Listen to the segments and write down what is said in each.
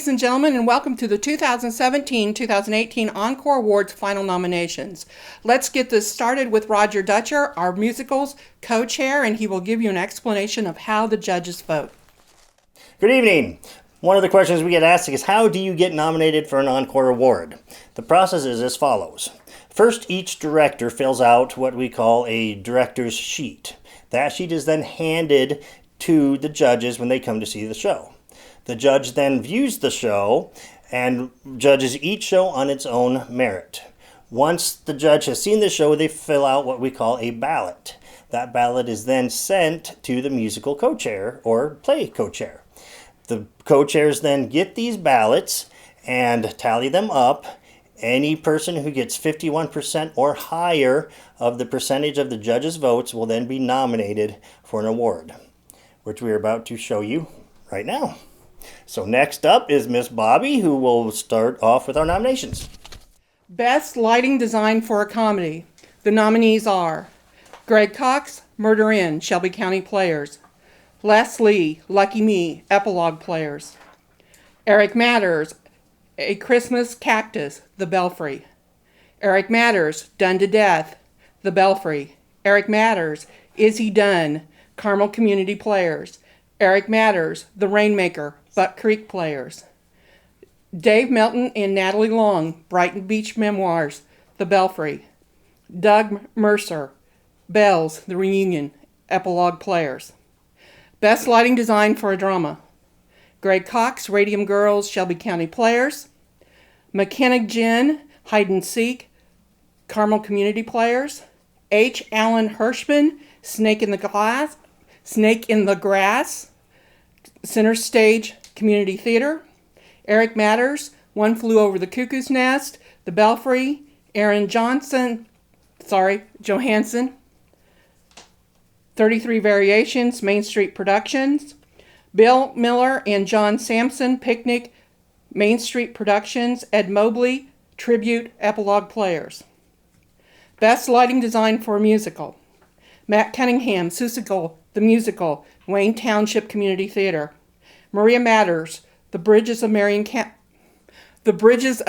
ladies and gentlemen, and welcome to the 2017-2018 Encore Awards final nominations. Let's get this started with Roger Dutcher, our musicals co-chair, and he will give you an explanation of how the judges vote. Good evening. One of the questions we get asked is, how do you get nominated for an Encore Award? The process is as follows. First, each director fills out what we call a director's sheet. That sheet is then handed to the judges when they come to see the show. The judge then views the show and judges each show on its own merit. Once the judge has seen the show, they fill out what we call a ballot. That ballot is then sent to the musical co-chair or play co-chair. The co-chairs then get these ballots and tally them up. Any person who gets 51% or higher of the percentage of the judges' votes will then be nominated for an award, which we are about to show you right now. So next up is Miss Bobby, who will start off with our nominations. Best Lighting Design for a Comedy. The nominees are Greg Cox, Murder In, Shelby County Players. Les Lee, Lucky Me, Epilogue Players. Eric Matters, A Christmas Cactus, The Belfry. Eric Matters, Done to Death, The Belfry. Eric Matters, Is He Done, Carmel Community Players. Eric Matters, The Rainmaker, Buck Creek Players. Dave Melton and Natalie Long, Brighton Beach Memoirs, The Belfry. Doug Mercer, Bells, The Reunion, Epilogue Players. Best Lighting Design for a Drama. Greg Cox, Radium Girls, Shelby County Players. McKenna Jen, Hide and Seek, Carmel Community Players. H. Allen Hirschman, Snake in the Grass, Center Stage Community Theater. Eric Matters, One Flew Over the Cuckoo's Nest, The Belfry. Aaron Johansson, 33 Variations, Main Street Productions. Bill Miller and John Sampson, Picnic, Main Street Productions. Ed Mobley, Tribute, Epilogue Players. Best Lighting Design for a Musical. Matt Cunningham, Seussical, The Musical, Wayne Township Community Theater. Maria Matters, The Bridges of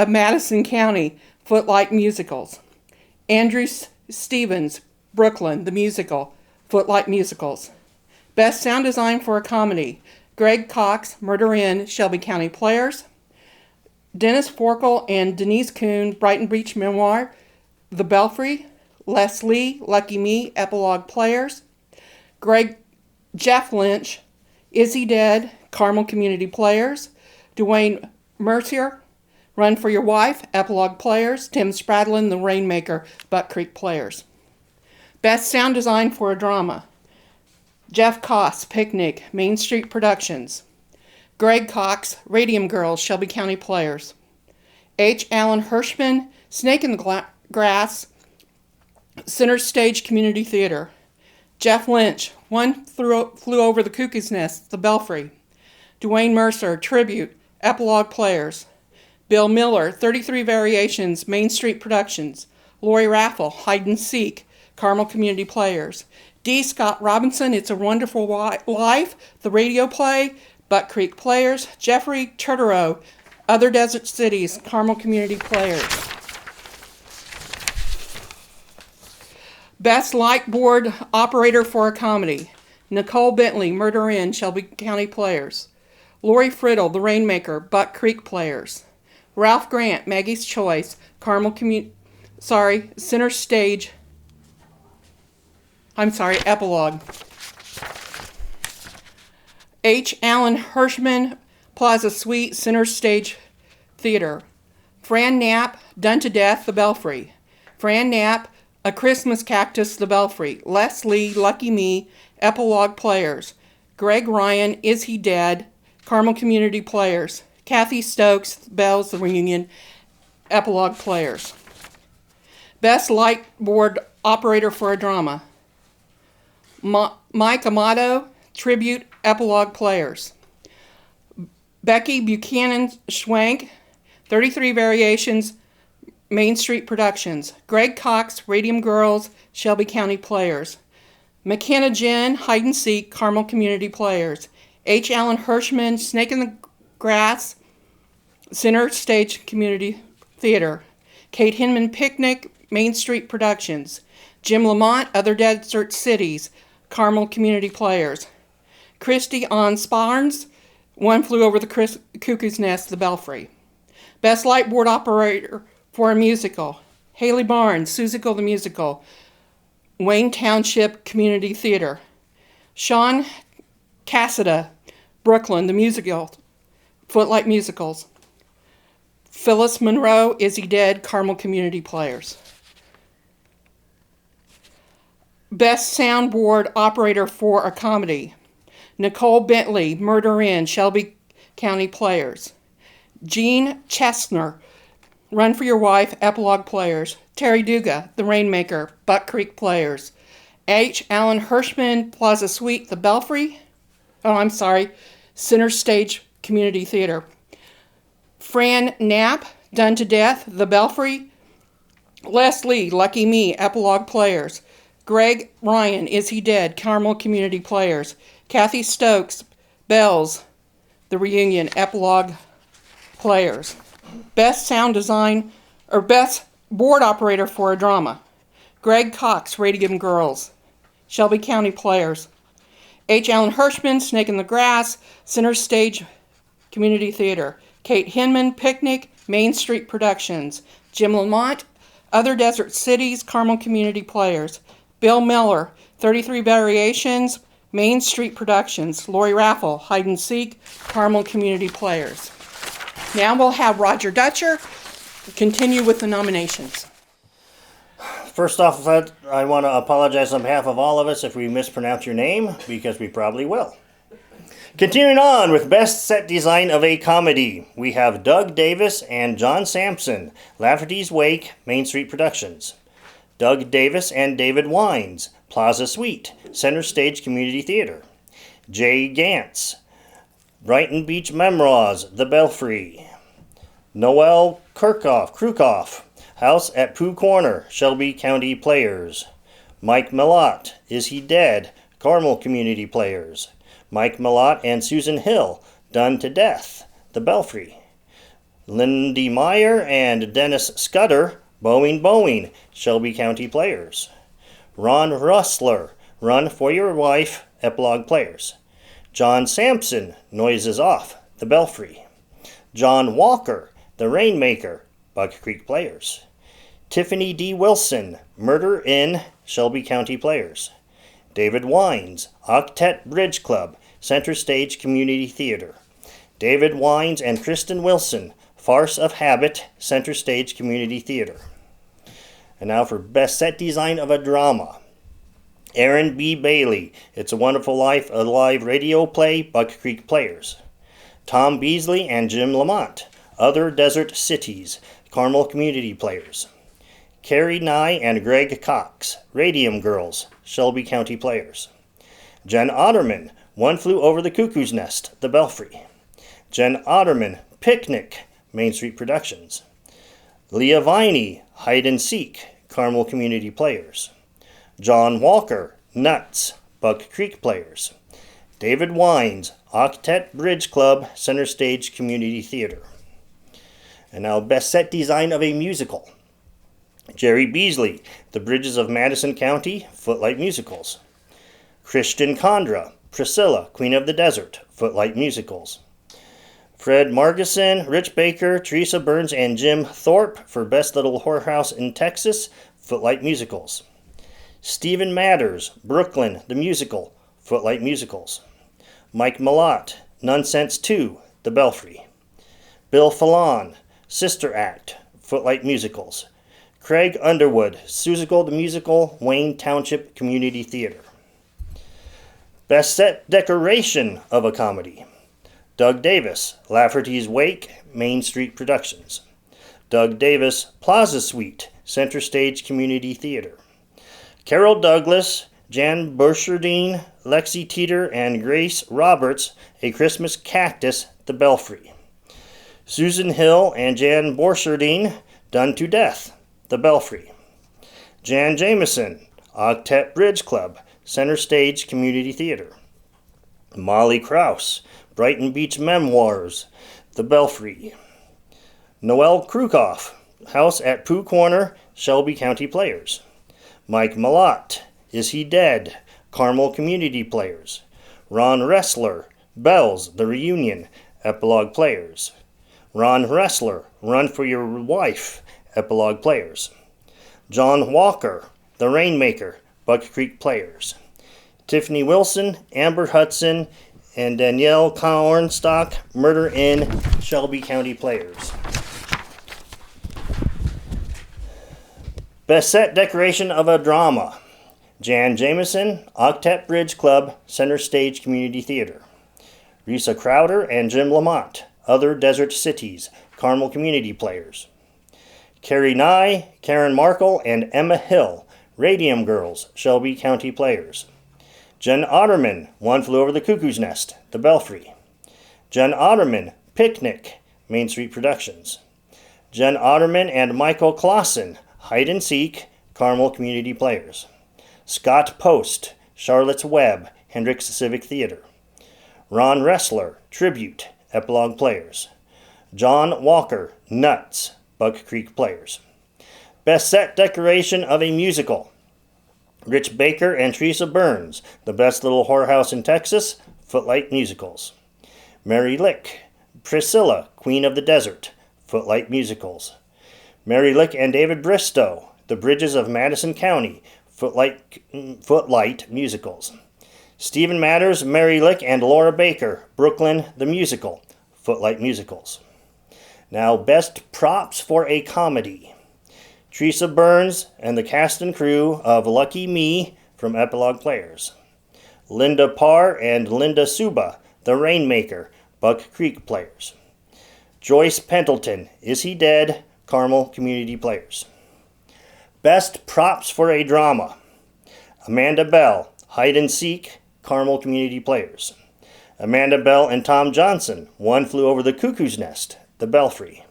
Madison County, Footlight Musicals. Andrew Stevens, Brooklyn, The Musical, Footlight Musicals. Best Sound Design for a Comedy. Greg Cox, Murder In, Shelby County Players. Dennis Forkel and Denise Kuhn, Brighton Beach Memoir, The Belfry. Les Lee, Lucky Me, Epilogue Players. Jeff Lynch, Is He Dead, Carmel Community Players. Dwayne Mercier, Run for Your Wife, Epilogue Players. Tim Spradlin, The Rainmaker, Buck Creek Players. Best Sound Design for a Drama. Jeff Koss, Picnic, Main Street Productions. Greg Cox, Radium Girls, Shelby County Players. H. Allen Hirschman, Snake in the Grass, Center Stage Community Theater. Jeff Lynch, One Flew Over the Cuckoo's Nest, The Belfry. Dwayne Mercer, Tribute, Epilogue Players. Bill Miller, 33 Variations, Main Street Productions. Lori Raffle, Hide and Seek, Carmel Community Players. D. Scott Robinson, It's a Wonderful Life, The Radio Play, Buck Creek Players. Jeffrey Turturro, Other Desert Cities, Carmel Community Players. Best Light Board Operator for a Comedy. Nicole Bentley, Murder In, Shelby County Players. Lori Friddle, The Rainmaker, Buck Creek Players. Ralph Grant, Maggie's Choice, Center Stage, Epilogue. H. Allen Hirschman, Plaza Suite, Center Stage Theater. Fran Knapp, Done to Death, The Belfry. Fran Knapp, A Christmas Cactus, The Belfry. Les Lee, Lucky Me, Epilogue Players. Greg Ryan, Is He Dead, Carmel Community Players. Kathy Stokes, Bells, The Reunion, Epilogue Players. Best Light Board Operator for a Drama. Mike Amato, Tribute, Epilogue Players. Becky Buchanan Schwank, 33 Variations, Main Street Productions. Greg Cox, Radium Girls, Shelby County Players. McKenna Jen, Hide and Seek, Carmel Community Players. H. Allen Hirschman, Snake in the Grass, Center Stage Community Theater. Kate Hinman Picnic, Main Street Productions. Jim Lamont, Other Desert Cities, Carmel Community Players. Christy on Sparns, One Flew Over the Cuckoo's Nest, The Belfry. Best Light Board Operator for a Musical. Haley Barnes, Susical the Musical, Wayne Township Community Theater. Sean Cassida, Brooklyn, the Musical, Footlight Musicals. Phyllis Monroe, Is He Dead, Carmel Community Players. Best Soundboard Operator for a Comedy. Nicole Bentley, Murder Inn, Shelby County Players. Jean Chestner, Run for Your Wife, Epilogue Players. Terry Duga, The Rainmaker, Buck Creek Players. H. Allen Hirschman, Plaza Suite, The Belfry. Center Stage Community Theater. Fran Knapp, Done to Death, The Belfry. Leslie, Lucky Me, Epilogue Players. Greg Ryan, Is He Dead, Carmel Community Players. Kathy Stokes, Bells, The Reunion, Epilogue Players. Best Sound Design, or Best Board Operator for a Drama. Greg Cox, Radium Girls, Shelby County Players. H. Allen Hirschman, Snake in the Grass, Center Stage Community Theater. Kate Hinman, Picnic, Main Street Productions. Jim Lamont, Other Desert Cities, Carmel Community Players. Bill Miller, 33 Variations, Main Street Productions. Lori Raffle, Hide and Seek, Carmel Community Players. Now we'll have Roger Dutcher continue with the nominations. First off, I want to apologize on behalf of all of us if we mispronounce your name, because we probably will. Continuing on with Best Set Design of a Comedy, we have Doug Davis and John Sampson, Lafferty's Wake, Main Street Productions. Doug Davis and David Wines, Plaza Suite, Center Stage Community Theater. Jay Gantz, Brighton Beach Memoirs, The Belfry. Noel Krukoff, House at Pooh Corner, Shelby County Players. Mike Millott, Is He Dead, Carmel Community Players. Mike Millott and Susan Hill, Done to Death, The Belfry. Lindy Meyer and Dennis Scudder, Boeing, Shelby County Players. Ron Russler, Run for Your Wife, Epilogue Players. John Sampson, Noises Off, The Belfry. John Walker, The Rainmaker, Buck Creek Players. Tiffany D. Wilson, Murder Inn, Shelby County Players. David Wines, Octet Bridge Club, Center Stage Community Theater. David Wines and Kristen Wilson, Farce of Habit, Center Stage Community Theater. And now for Best Set Design of a Drama. Aaron B. Bailey, It's a Wonderful Life, a live radio play, Buck Creek Players. Tom Beasley and Jim Lamont, Other Desert Cities, Carmel Community Players. Carrie Nye and Greg Cox, Radium Girls, Shelby County Players. Jen Otterman, One Flew Over the Cuckoo's Nest, The Belfry. Jen Otterman, Picnic, Main Street Productions. Leah Viney, Hide and Seek, Carmel Community Players. John Walker, Nuts, Buck Creek Players. David Wines, Octet Bridge Club, Center Stage Community Theater. And now Best Set Design of a Musical. Jerry Beasley, The Bridges of Madison County, Footlight Musicals. Christian Condra, Priscilla, Queen of the Desert, Footlight Musicals. Fred Margison, Rich Baker, Teresa Burns, and Jim Thorpe for Best Little Whorehouse in Texas, Footlight Musicals. Stephen Matters, Brooklyn, the Musical, Footlight Musicals. Mike Millott, Nonsense 2, The Belfry. Bill Fallon, Sister Act, Footlight Musicals. Craig Underwood, Susical the Musical, Wayne Township Community Theater. Best Set Decoration of a Comedy. Doug Davis, Lafferty's Wake, Main Street Productions. Doug Davis, Plaza Suite, Center Stage Community Theater. Carol Douglas, Jan Burchardine, Lexi Teeter, and Grace Roberts, A Christmas Cactus, The Belfry. Susan Hill and Jan Borchardine, Done to Death, The Belfry. Jan Jameson, Octet Bridge Club, Center Stage Community Theater. Molly Krause, Brighton Beach Memoirs, The Belfry. Noel Krukoff, House at Pooh Corner, Shelby County Players. Mike Malott, Is He Dead? Carmel Community Players. Ron Ressler, Bells, The Reunion, Epilogue Players. Ron Ressler, Run for Your Wife, Epilogue Players. John Walker, The Rainmaker, Buck Creek Players. Tiffany Wilson, Amber Hudson, and Danielle Cornstock, Murder Inn, Shelby County Players. Best Set Decoration of a Drama. Jan Jameson, Octet Bridge Club, Center Stage Community Theater. Risa Crowder and Jim Lamont, Other Desert Cities, Carmel Community Players. Carrie Nye, Karen Markle, and Emma Hill, Radium Girls, Shelby County Players. Jen Otterman, One Flew Over the Cuckoo's Nest, The Belfry. Jen Otterman, Picnic, Main Street Productions. Jen Otterman and Michael Clausen, Hide and Seek, Carmel Community Players. Scott Post, Charlotte's Web, Hendricks Civic Theater. Ron Ressler, Tribute, Epilogue Players. John Walker, Nuts, Buck Creek Players. Best Set Decoration of a Musical. Rich Baker and Teresa Burns, The Best Little Whorehouse in Texas, Footlight Musicals. Mary Lick, Priscilla, Queen of the Desert, Footlight Musicals. Mary Lick and David Bristow, The Bridges of Madison County, Footlight Musicals. Stephen Matters, Mary Lick, and Laura Baker, Brooklyn, the Musical, Footlight Musicals. Now, Best Props for a Comedy. Teresa Burns and the cast and crew of Lucky Me from Epilogue Players. Linda Parr and Linda Suba, The Rainmaker, Buck Creek Players. Joyce Pendleton, Is He Dead? Carmel Community Players. Best Props for a Drama. Amanda Bell, Hide and Seek, Carmel Community Players. Amanda Bell and Tom Johnson, One Flew Over the Cuckoo's Nest, The Belfry.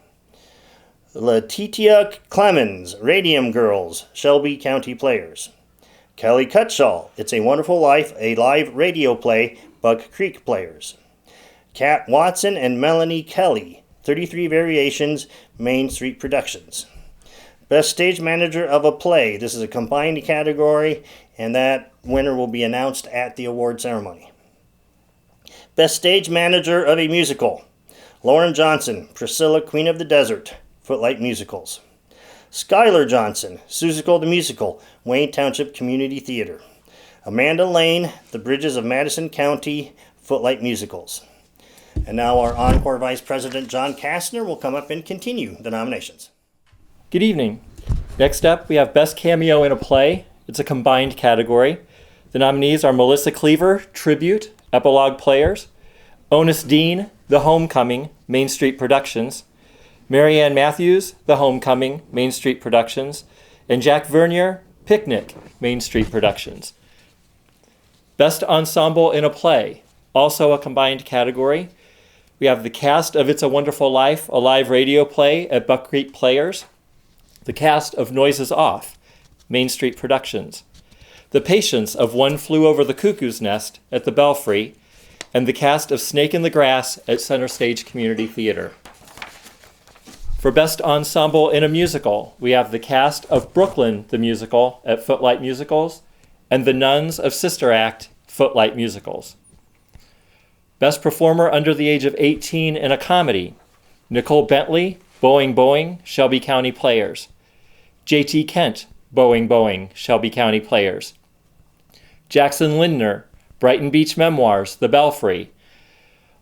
Letitia Clemens, Radium Girls, Shelby County Players. Kelly Cutshall, It's a Wonderful Life, a live radio play, Buck Creek Players. Kat Watson and Melanie Kelly, 33 Variations, Main Street Productions. Best Stage Manager of a Play. This is a combined category, and that winner will be announced at the award ceremony. Best Stage Manager of a Musical. Lauren Johnson, Priscilla, Queen of the Desert, Footlight Musicals. Skylar Johnson, Susical the Musical, Wayne Township Community Theater. Amanda Lane, The Bridges of Madison County, Footlight Musicals. And now our Encore Vice President John Kastner will come up and continue the nominations. Good evening. Next up, we have Best Cameo in a Play. It's a combined category. The nominees are Melissa Cleaver, Tribute, Epilogue Players. Onus Dean, The Homecoming, Main Street Productions. Marianne Matthews, The Homecoming, Main Street Productions, and Jack Vernier, Picnic, Main Street Productions. Best Ensemble in a Play, also a combined category. We have the cast of It's a Wonderful Life, a live radio play at Buck Creek Players. The cast of Noises Off, Main Street Productions. The Patience of One Flew Over the Cuckoo's Nest at the Belfry, and the cast of Snake in the Grass at Center Stage Community Theater. For Best Ensemble in a Musical, we have the cast of Brooklyn, the Musical, at Footlight Musicals, and the Nuns of Sister Act, Footlight Musicals. Best Performer under the age of 18 in a Comedy, Nicole Bentley, Boeing Boeing, Shelby County Players. J.T. Kent, Boeing Boeing, Shelby County Players. Jackson Lindner, Brighton Beach Memoirs, The Belfry.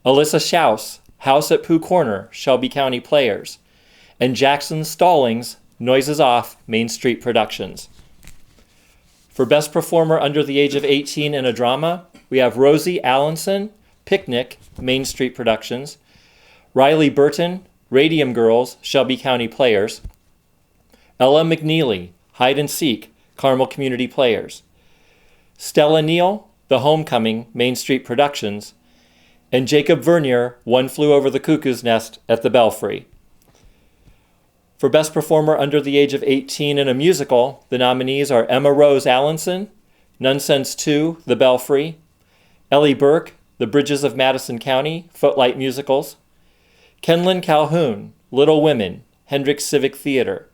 Alyssa Schaus, House at Pooh Corner, Shelby County Players. And Jackson Stallings, Noises Off, Main Street Productions. For Best Performer under the age of 18 in a Drama, we have Rosie Allenson, Picnic, Main Street Productions. Riley Burton, Radium Girls, Shelby County Players. Ella McNeely, Hide and Seek, Carmel Community Players. Stella Neal, The Homecoming, Main Street Productions. And Jacob Vernier, One Flew Over the Cuckoo's Nest at the Belfry. For Best Performer under the age of 18 in a Musical, the nominees are Emma Rose Allenson, Nonsense 2, The Belfry. Ellie Burke, The Bridges of Madison County, Footlight Musicals. Kenlyn Calhoun, Little Women, Hendricks Civic Theater.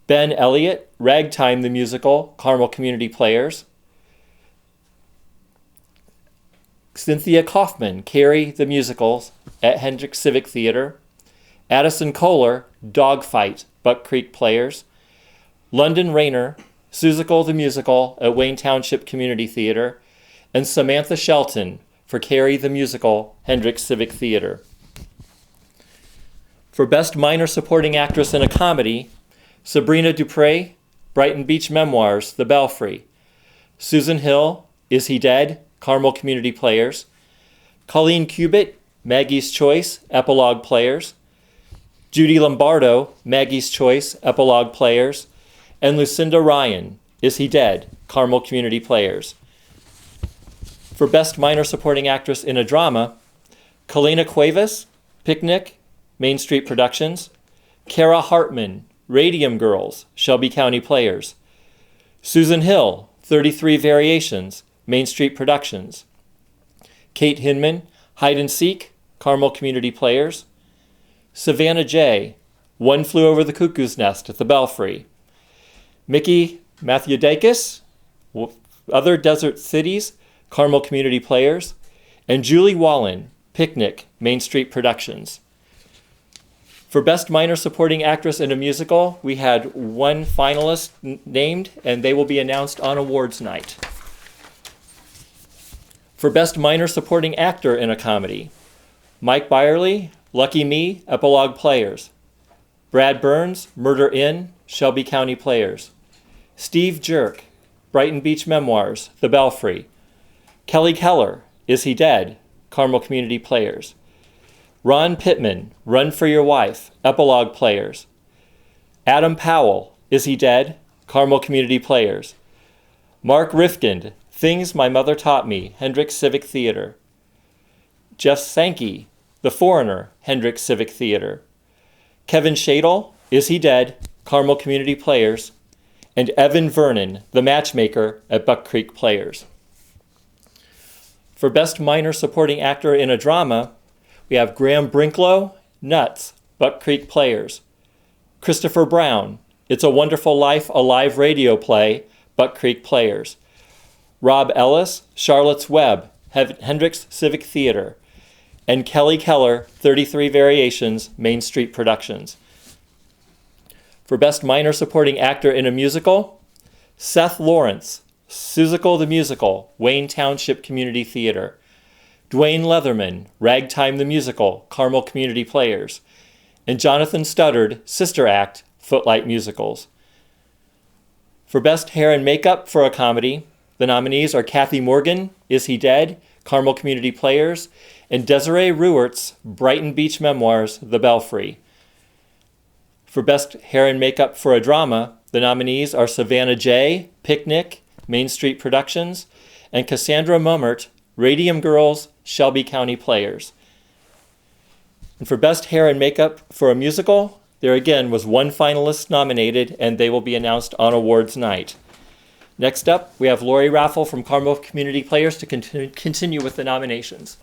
Ben Elliott, Ragtime the Musical, Carmel Community Players. Cynthia Kaufman, Carrie the Musicals at Hendricks Civic Theater. Addison Kohler, Dogfight, Buck Creek Players. London Rayner, Seussical the Musical at Wayne Township Community Theater. And Samantha Shelton for Carrie the Musical, Hendricks Civic Theater. For Best Minor Supporting Actress in a Comedy, Sabrina Dupre, Brighton Beach Memoirs, The Belfry. Susan Hill, Is He Dead? Carmel Community Players. Colleen Cubitt, Maggie's Choice, Epilogue Players. Judy Lombardo, Maggie's Choice, Epilogue Players. And Lucinda Ryan, Is He Dead? Carmel Community Players. For Best Minor Supporting Actress in a Drama, Kalina Cuevas, Picnic, Main Street Productions. Kara Hartman, Radium Girls, Shelby County Players. Susan Hill, 33 Variations, Main Street Productions. Kate Hinman, Hide and Seek, Carmel Community Players. Savannah J., One Flew Over the Cuckoo's Nest at the Belfry. Mickey Mathiodakis, Other Desert Cities, Carmel Community Players. And Julie Wallen, Picnic, Main Street Productions. For Best Minor Supporting Actress in a Musical, we had one finalist named, and they will be announced on awards night. For Best Minor Supporting Actor in a Comedy, Mike Byerly, Lucky Me, Epilogue Players. Brad Burns, Murder Inn, Shelby County Players. Steve Jerk, Brighton Beach Memoirs, The Belfry. Kelly Keller, Is He Dead? Carmel Community Players. Ron Pittman, Run for Your Wife, Epilogue Players. Adam Powell, Is He Dead? Carmel Community Players. Mark Rifkind, Things My Mother Taught Me, Hendricks Civic Theater. Jeff Sankey, The Foreigner, Hendricks Civic Theater. Kevin Shadle, Is He Dead? Carmel Community Players. And Evan Vernon, The Matchmaker at Buck Creek Players. For Best Minor Supporting Actor in a Drama, we have Graham Brinklow, Nuts, Buck Creek Players. Christopher Brown, It's a Wonderful Life, a live radio play, Buck Creek Players. Rob Ellis, Charlotte's Web, Hendricks Civic Theater. And Kelly Keller, 33 Variations, Main Street Productions. For Best Minor Supporting Actor in a Musical, Seth Lawrence, Seussical the Musical, Wayne Township Community Theater. Dwayne Leatherman, Ragtime the Musical, Carmel Community Players. And Jonathan Studdard, Sister Act, Footlight Musicals. For Best Hair and Makeup for a Comedy, the nominees are Kathy Morgan, Is He Dead? Carmel Community Players. And Desiree Ruert's Brighton Beach Memoirs, The Belfry. For Best Hair and Makeup for a Drama, the nominees are Savannah J., Picnic, Main Street Productions. And Cassandra Mummert, Radium Girls, Shelby County Players. And for Best Hair and Makeup for a Musical, there again was one finalist nominated, and they will be announced on awards night. Next up, we have Lori Raffle from Carmel Community Players to continue with the nominations.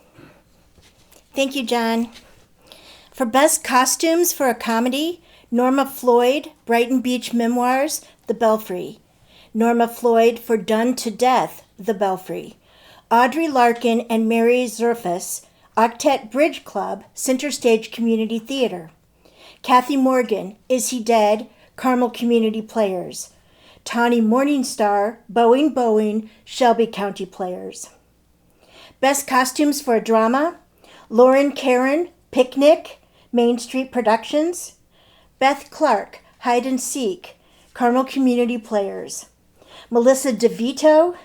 Thank you, John. For Best Costumes for a Comedy, Norma Floyd, Brighton Beach Memoirs, The Belfry. Norma Floyd for Done to Death, The Belfry. Audrey Larkin and Mary Zerfus, Octet Bridge Club, Center Stage Community Theater. Kathy Morgan, Is He Dead? Carmel Community Players. Tawny Morningstar, Boeing, Shelby County Players. Best Costumes for a Drama, Lauren Karen, Picnic, Main Street Productions. Beth Clark, Hide and Seek, Carmel Community Players. Melissa DeVito,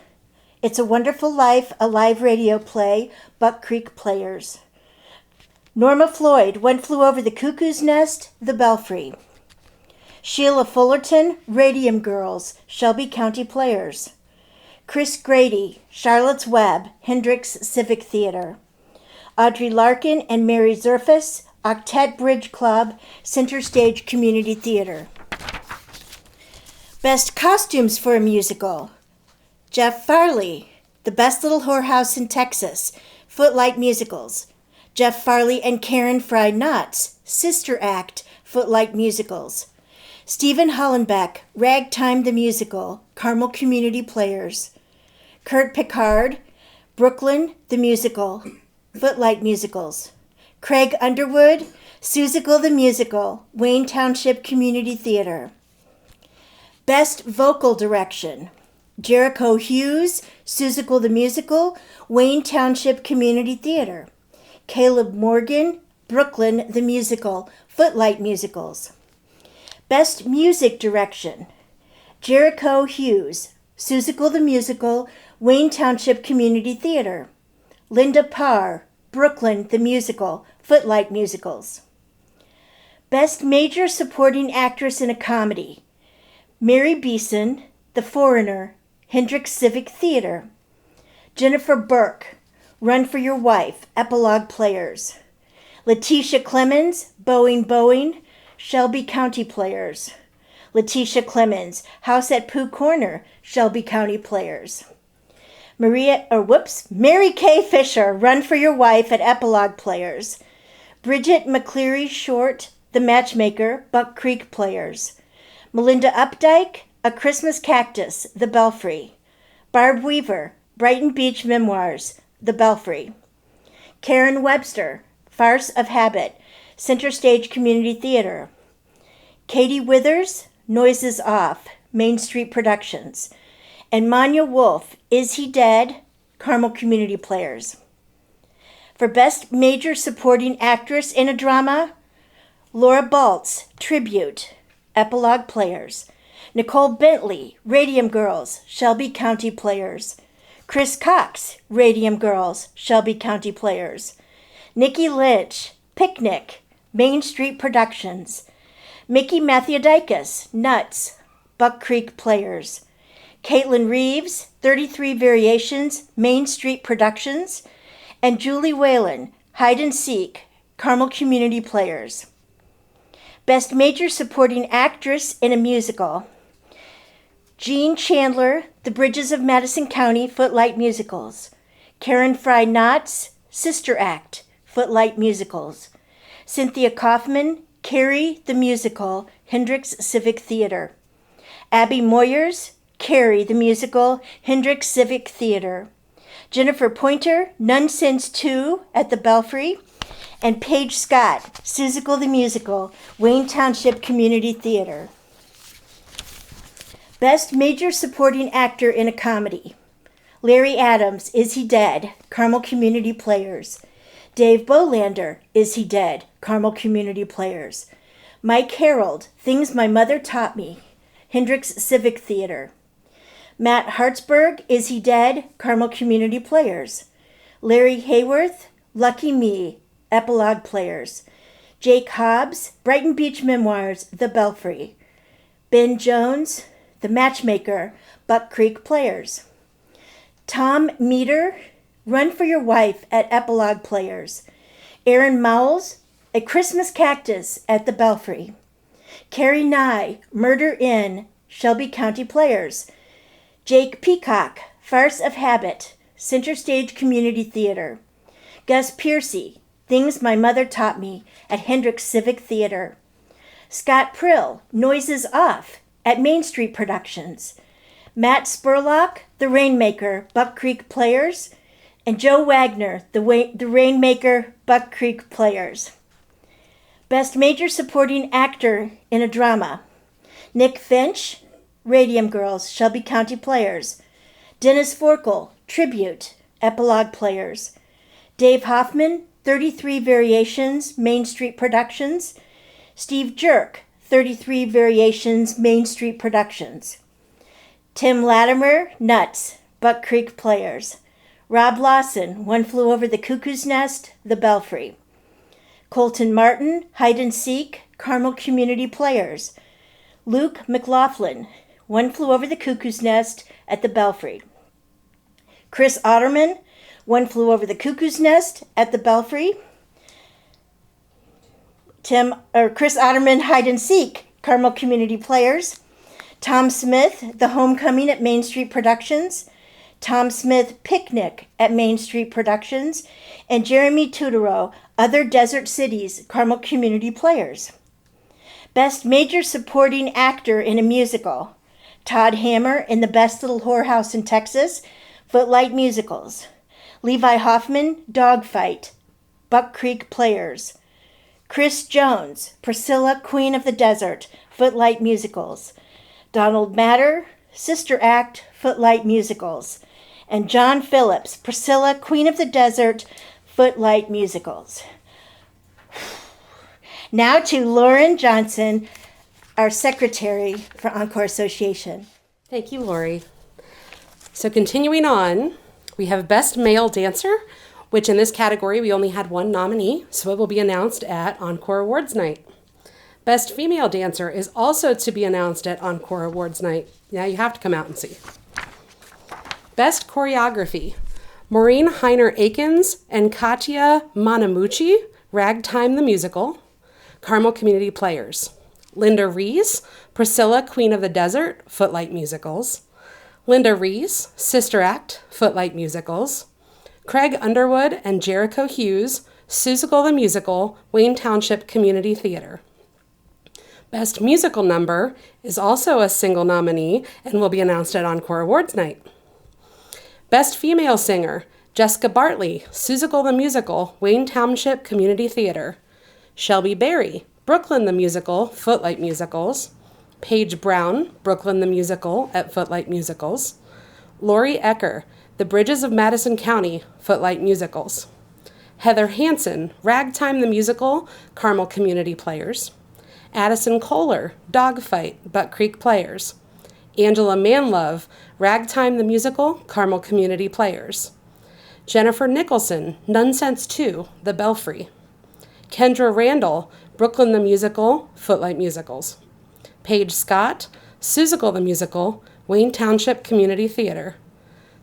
It's a Wonderful Life, a live radio play, Buck Creek Players. Norma Floyd, One Flew Over the Cuckoo's Nest, The Belfry. Sheila Fullerton, Radium Girls, Shelby County Players. Chris Grady, Charlotte's Web, Hendricks Civic Theater. Audrey Larkin and Mary Zerfus, Octet Bridge Club, Center Stage Community Theater. Best Costumes for a Musical, Jeff Farley, The Best Little Whorehouse in Texas, Footlight Musicals. Jeff Farley and Karen Fry Knotts, Sister Act, Footlight Musicals. Stephen Hollenbeck, Ragtime the Musical, Carmel Community Players. Kurt Picard, Brooklyn the Musical, Footlight Musicals. Craig Underwood, Susical the Musical, Wayne Township Community Theater. Best Vocal Direction, Jericho Hughes, Susical the Musical, Wayne Township Community Theater. Caleb Morgan, Brooklyn the Musical, Footlight Musicals. Best Music Direction, Jericho Hughes, Susical the Musical, Wayne Township Community Theater. Linda Parr, Brooklyn the Musical, Footlight Musicals. Best Major Supporting Actress in a Comedy, Mary Beeson, The Foreigner, Hendricks Civic Theater. Jennifer Burke, Run for Your Wife, Epilogue Players. Letitia Clemens, Boeing, Shelby County Players. Letitia Clemens, House at Pooh Corner, Shelby County Players. Mary Kay Fisher, Run for Your Wife at Epilogue Players. Bridget McCleary Short, The Matchmaker, Buck Creek Players. Melinda Updike, A Christmas Cactus, The Belfry. Barb Weaver, Brighton Beach Memoirs, The Belfry. Karen Webster, Farce of Habit, Center Stage Community Theater. Katie Withers, Noises Off, Main Street Productions. And Manya Wolf, Is He Dead? Carmel Community Players. For Best Major Supporting Actress in a Drama, Laura Baltz, Tribute, Epilogue Players. Nicole Bentley, Radium Girls, Shelby County Players. Chris Cox, Radium Girls, Shelby County Players. Nikki Lynch, Picnic, Main Street Productions. Mickey Mathiodakis, Nuts, Buck Creek Players. Caitlin Reeves, 33 Variations, Main Street Productions. And Julie Whalen, Hide and Seek, Carmel Community Players. Best Major Supporting Actress in a Musical, Jean Chandler, The Bridges of Madison County, Footlight Musicals. Karen Fry Knotts, Sister Act, Footlight Musicals. Cynthia Kaufman, Carrie the Musical, Hendricks Civic Theater. Abby Moyers, Carrie the Musical, Hendricks Civic Theater. Jennifer Pointer, Nonsense 2 at the Belfry. And Paige Scott, Susical the Musical, Wayne Township Community Theater. Best Major Supporting Actor in a Comedy, Larry Adams, Is He Dead? Carmel Community Players. Dave Bolander, Is He Dead? Carmel Community Players. Mike Harold, Things My Mother Taught Me, Hendricks Civic Theater. Matt Hartsburg, Is He Dead? Carmel Community Players. Larry Hayworth, Lucky Me, Epilogue Players. Jake Hobbs, Brighton Beach Memoirs, The Belfry. Ben Jones, The Matchmaker, Buck Creek Players. Tom Meter, Run for Your Wife at Epilogue Players. Aaron Mowles, A Christmas Cactus at the Belfry. Carrie Nye, Murder In, Shelby County Players. Jake Peacock, Farce of Habit, Center Stage Community Theater. Gus Piercy, Things My Mother Taught Me at Hendricks Civic Theater. Scott Prill, Noises Off at Main Street Productions. Matt Spurlock, The Rainmaker, Buck Creek Players. And Joe Wagner, The Rainmaker, Buck Creek Players. Best Major Supporting Actor in a Drama, Nick Finch, Radium Girls, Shelby County Players. Dennis Forkel, Tribute, Epilogue Players. Dave Hoffman, 33 Variations, Main Street Productions. Steve Jerk, 33 Variations, Main Street Productions. Tim Latimer, Nuts, Buck Creek Players. Rob Lawson, One Flew Over the Cuckoo's Nest, The Belfry. Colton Martin, Hide and Seek, Carmel Community Players. Luke McLaughlin, One Flew Over the Cuckoo's Nest at the Belfry. Chris Otterman, One Flew Over the Cuckoo's Nest at the Belfry. Chris Otterman, Hide and Seek, Carmel Community Players. Tom Smith, The Homecoming at Main Street Productions. Tom Smith, Picnic at Main Street Productions, and Jeremy Tudoro, Other Desert Cities, Carmel Community Players. Best Major Supporting Actor in a Musical, Todd Hammer in The Best Little Whorehouse in Texas, Footlight Musicals. Levi Hoffman, Dogfight, Buck Creek Players. Chris Jones, Priscilla, Queen of the Desert, Footlight Musicals. Donald Matter, Sister Act, Footlight Musicals. And John Phillips, Priscilla, Queen of the Desert, Footlight Musicals. Now to Lauren Johnson, our secretary for Encore Association. Thank you, Lori. So continuing on, we have Best Male Dancer, which in this category we only had one nominee, so it will be announced at Encore Awards Night. Best Female Dancer is also to be announced at Encore Awards Night. Now you have to come out and see. Best Choreography, Maureen Heiner-Akins and Katya Manamucci, Ragtime the Musical, Carmel Community Players. Linda Rees, Priscilla, Queen of the Desert, Footlight Musicals. Linda Rees, Sister Act, Footlight Musicals. Craig Underwood and Jericho Hughes, Seussical the Musical, Wayne Township Community Theater. Best Musical Number is also a single nominee and will be announced at Encore Awards Night. Best Female Singer, Jessica Bartley, Seussical the Musical, Wayne Township Community Theater. Shelby Berry, Brooklyn the Musical, Footlight Musicals. Paige Brown, Brooklyn the Musical at Footlight Musicals. Lori Ecker, The Bridges of Madison County, Footlight Musicals. Heather Hansen, Ragtime the Musical, Carmel Community Players. Addison Kohler, Dogfight, Buck Creek Players. Angela Manlove, Ragtime the Musical, Carmel Community Players. Jennifer Nicholson, Nonsense 2, The Belfry. Kendra Randall, Brooklyn the Musical, Footlight Musicals. Paige Scott, Seussical the Musical, Wayne Township Community Theater.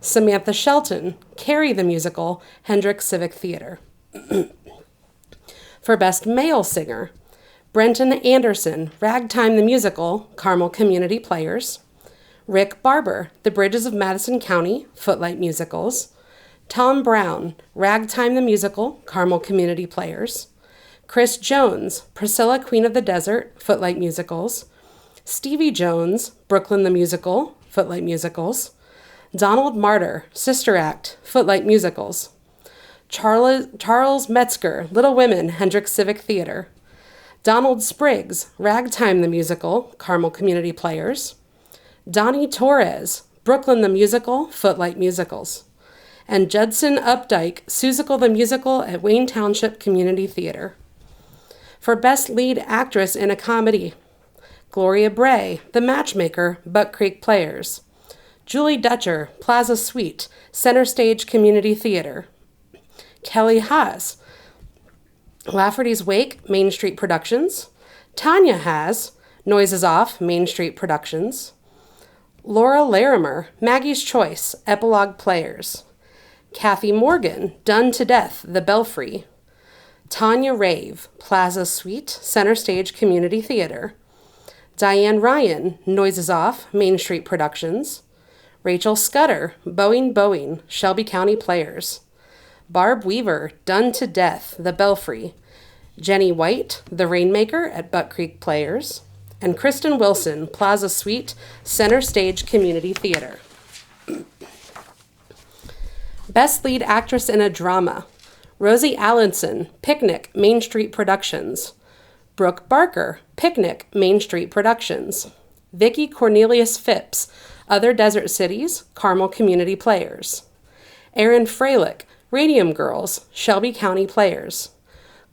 Samantha Shelton, Carrie the Musical, Hendrick Civic Theater. For Best Male Singer, Brenton Anderson, Ragtime the Musical, Carmel Community Players. Rick Barber, The Bridges of Madison County, Footlight Musicals. Tom Brown, Ragtime the Musical, Carmel Community Players. Chris Jones, Priscilla, Queen of the Desert, Footlight Musicals. Stevie Jones, Brooklyn the Musical, Footlight Musicals. Donald Martyr, Sister Act, Footlight Musicals. Charles Metzger, Little Women, Hendrick Civic Theater. Donald Spriggs, Ragtime the Musical, Carmel Community Players. Donnie Torres, Brooklyn the Musical, Footlight Musicals. And Judson Updike, Seussical the Musical at Wayne Township Community Theater. For Best Lead Actress in a Comedy, Gloria Bray, The Matchmaker, Buck Creek Players. Julie Dutcher, Plaza Suite, Center Stage Community Theater. Kelly Haas, Lafferty's Wake, Main Street Productions. Tanya Haas, Noises Off, Main Street Productions. Laura Larimer, Maggie's Choice, Epilogue Players. Kathy Morgan, Done to Death, The Belfry. Tanya Rave, Plaza Suite, Center Stage Community Theater. Diane Ryan, Noises Off, Main Street Productions. Rachel Scudder, Boeing, Shelby County Players. Barb Weaver, Done to Death, The Belfry. Jenny White, The Rainmaker at Buck Creek Players. And Kristen Wilson, Plaza Suite, Center Stage Community Theater. Best Lead Actress in a Drama, Rosie Allenson, Picnic, Main Street Productions. Brooke Barker, Picnic, Main Street Productions. Vicki Cornelius Phipps, Other Desert Cities, Carmel Community Players. Erin Freilich, Radium Girls, Shelby County Players.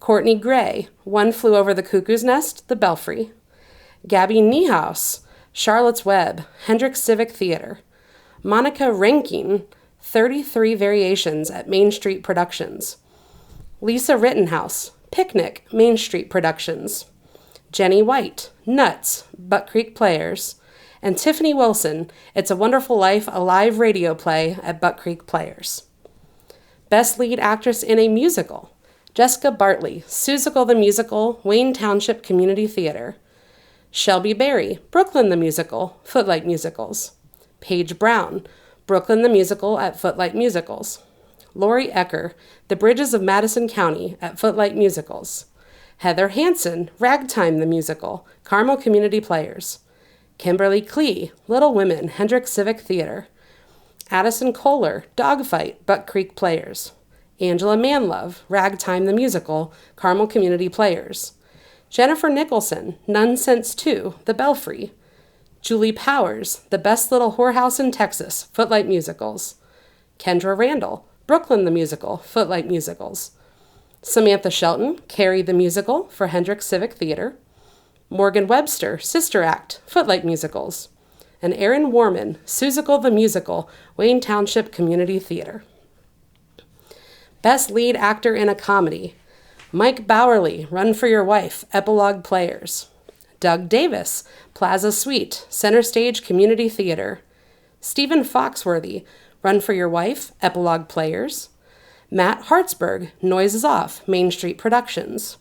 Courtney Gray, One Flew Over the Cuckoo's Nest, The Belfry. Gabby Niehaus, Charlotte's Web, Hendrick Civic Theater. Monica Rankin, 33 Variations at Main Street Productions. Lisa Rittenhouse, Picnic, Main Street Productions. Jenny White, Nuts, Buck Creek Players. And Tiffany Wilson, It's a Wonderful Life, a live radio play at Buck Creek Players. Best Lead Actress in a Musical, Jessica Bartley, Seussical the Musical, Wayne Township Community Theater. Shelby Berry, Brooklyn the Musical, Footlight Musicals. Paige Brown, Brooklyn the Musical at Footlight Musicals. Lori Ecker, The Bridges of Madison County at Footlight Musicals. Heather Hansen, Ragtime the Musical, Carmel Community Players. Kimberly Klee, Little Women, Hendrick Civic Theater. Addison Kohler, Dogfight, Buck Creek Players. Angela Manlove, Ragtime the Musical, Carmel Community Players. Jennifer Nicholson, Nonsense 2, The Belfry. Julie Powers, The Best Little Whorehouse in Texas, Footlight Musicals. Kendra Randall, Brooklyn the Musical, Footlight Musicals. Samantha Shelton, Carrie the Musical for Hendrick Civic Theater. Morgan Webster, Sister Act, Footlight Musicals. And Erin Warman, Susical the Musical, Wayne Township Community Theater. Best Lead Actor in a Comedy. Mike Bowerly, Run for Your Wife, Epilogue Players. Doug Davis, Plaza Suite, Center Stage Community Theater. Stephen Foxworthy, Run for Your Wife, Epilogue Players. Matt Hartsburg, Noises Off, Main Street Productions.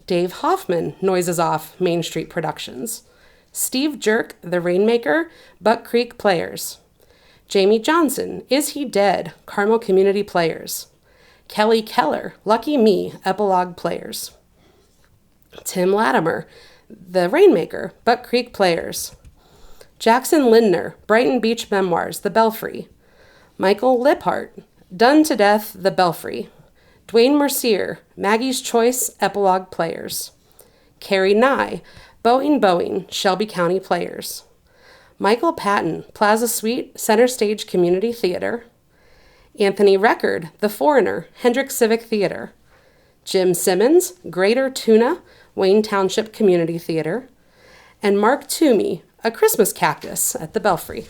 Dave Hoffman, Noises Off, Main Street Productions. Steve Jerk, The Rainmaker, Buck Creek Players. Jamie Johnson, Is He Dead, Carmel Community Players. Kelly Keller, Lucky Me, Epilogue Players. Tim Latimer, The Rainmaker, Buck Creek Players. Jackson Lindner, Brighton Beach Memoirs, The Belfry. Michael Liphart, Done to Death, The Belfry. Dwayne Mercier, Maggie's Choice, Epilogue Players. Carrie Nye, Boeing, Shelby County Players. Michael Patton, Plaza Suite, Center Stage Community Theater. Anthony Record, The Foreigner, Hendrick Civic Theater. Jim Simmons, Greater Tuna, Wayne Township Community Theater. And Mark Toomey, A Christmas Cactus at the Belfry.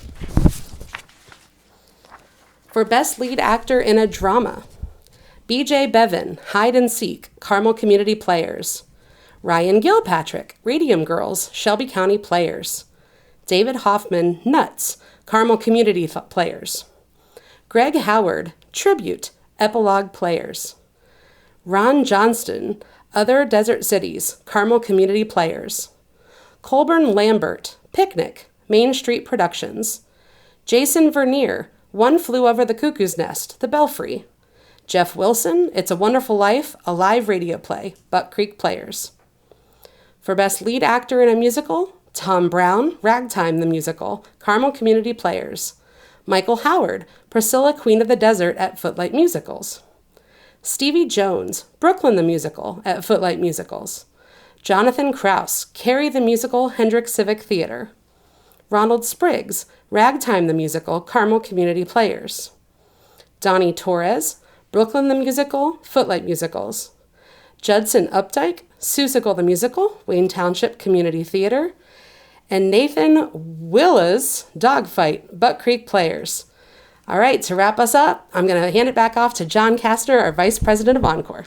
For Best Lead Actor in a Drama, B.J. Bevan, Hide and Seek, Carmel Community Players. Ryan Gilpatrick, Radium Girls, Shelby County Players. David Hoffman, Nuts, Carmel Community Players. Greg Howard, Tribute, Epilogue Players. Ron Johnston, Other Desert Cities, Carmel Community Players. Colburn Lambert, Picnic, Main Street Productions. Jason Vernier, One Flew Over the Cuckoo's Nest, The Belfry. Jeff Wilson, It's a Wonderful Life, a live radio play, Buck Creek Players. For Best Lead Actor in a Musical, Tom Brown, Ragtime the Musical, Carmel Community Players. Michael Howard, Priscilla Queen of the Desert at Footlight Musicals. Stevie Jones, Brooklyn the Musical at Footlight Musicals. Jonathan Krause, Carrie the Musical, Hendrick Civic Theater. Ronald Spriggs, Ragtime the Musical, Carmel Community Players. Donnie Torres, Brooklyn the Musical, Footlight Musicals. Judson Updike, Susical the Musical, Wayne Township Community Theater. And Nathan Willis, Dogfight, Buck Creek Players. All right, to wrap us up, I'm going to hand it back off to John Castor, our Vice President of Encore.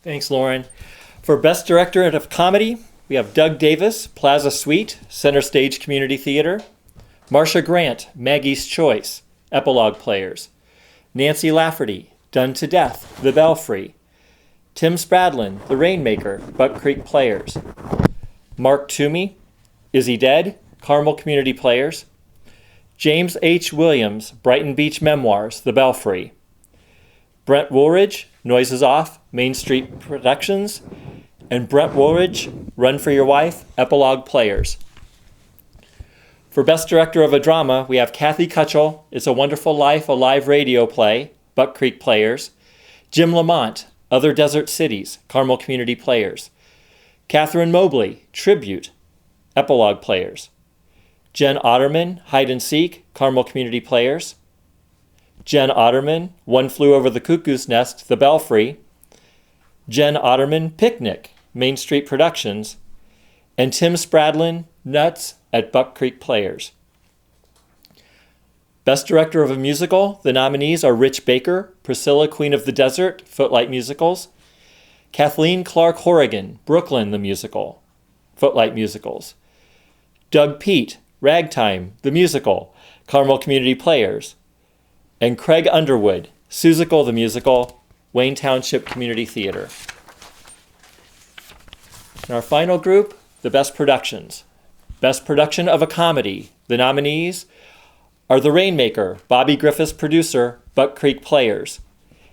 Thanks, Lauren. For Best Director of Comedy, we have Doug Davis, Plaza Suite, Center Stage Community Theater. Marcia Grant, Maggie's Choice, Epilogue Players. Nancy Lafferty, Done to Death, The Belfry. Tim Spradlin, The Rainmaker, Buck Creek Players. Mark Toomey, Is He Dead, Carmel Community Players. James H. Williams, Brighton Beach Memoirs, The Belfry. Brent Woolridge, Noises Off, Main Street Productions. And Brent Woolridge, Run for Your Wife, Epilogue Players. For Best Director of a Drama, we have Kathy Kutchell, It's a Wonderful Life, a live radio play, Buck Creek Players. Jim Lamont, Other Desert Cities, Carmel Community Players. Catherine Mobley, Tribute, Epilogue Players. Jen Otterman, Hide and Seek, Carmel Community Players. Jen Otterman, One Flew Over the Cuckoo's Nest, The Belfry. Jen Otterman, Picnic, Main Street Productions. And Tim Spradlin, Nuts at Buck Creek Players. Best Director of a Musical, the nominees are Rich Baker, Priscilla Queen of the Desert, Footlight Musicals. Kathleen Clark Horrigan, Brooklyn the Musical, Footlight Musicals. Doug Peet, Ragtime, the Musical, Carmel Community Players. And Craig Underwood, Susical the Musical, Wayne Township Community Theater. And our final group, the Best Productions. Best Production of a Comedy. The nominees are The Rainmaker, Bobby Griffiths producer, Buck Creek Players,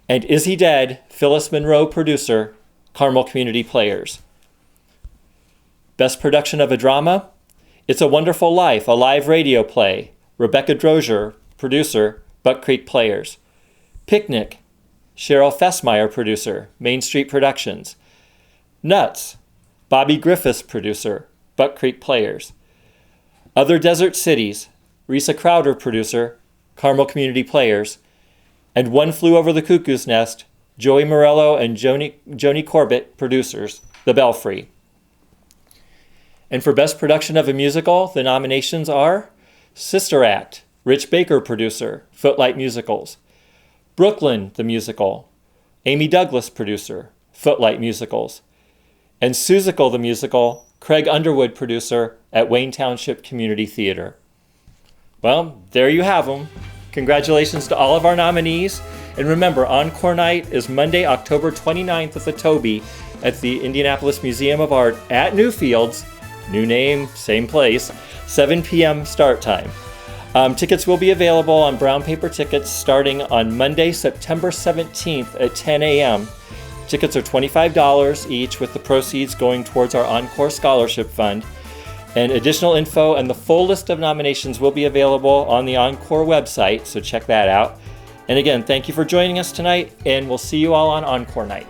and Is He Dead, Phyllis Monroe producer, Carmel Community Players. Best production of a drama, It's a Wonderful Life, a live radio play, Rebecca Drozier, producer, Buck Creek Players. Picnic, Cheryl Fessmeyer, producer, Main Street Productions. Nuts, Bobby Griffiths, producer, Buck Creek Players. Other Desert Cities, Risa Crowder, producer, Carmel Community Players. And One Flew Over the Cuckoo's Nest, Joey Morello and Joni Corbett, producers, The Belfry. And for Best Production of a Musical, the nominations are Sister Act, Rich Baker, producer, Footlight Musicals. Brooklyn, the musical, Amy Douglas, producer, Footlight Musicals. And Seussical, the musical, Craig Underwood, producer, at Wayne Township Community Theater. Well, there you have them. Congratulations to all of our nominees. And remember, Encore Night is Monday, October 29th at the Toby at the Indianapolis Museum of Art at Newfields. New name, same place, 7 p.m. start time. Tickets will be available on brown paper tickets starting on Monday, September 17th at 10 a.m. Tickets are $25 each, with the proceeds going towards our Encore Scholarship Fund. And additional info and the full list of nominations will be available on the Encore website, so check that out. And again, thank you for joining us tonight, and we'll see you all on Encore Night.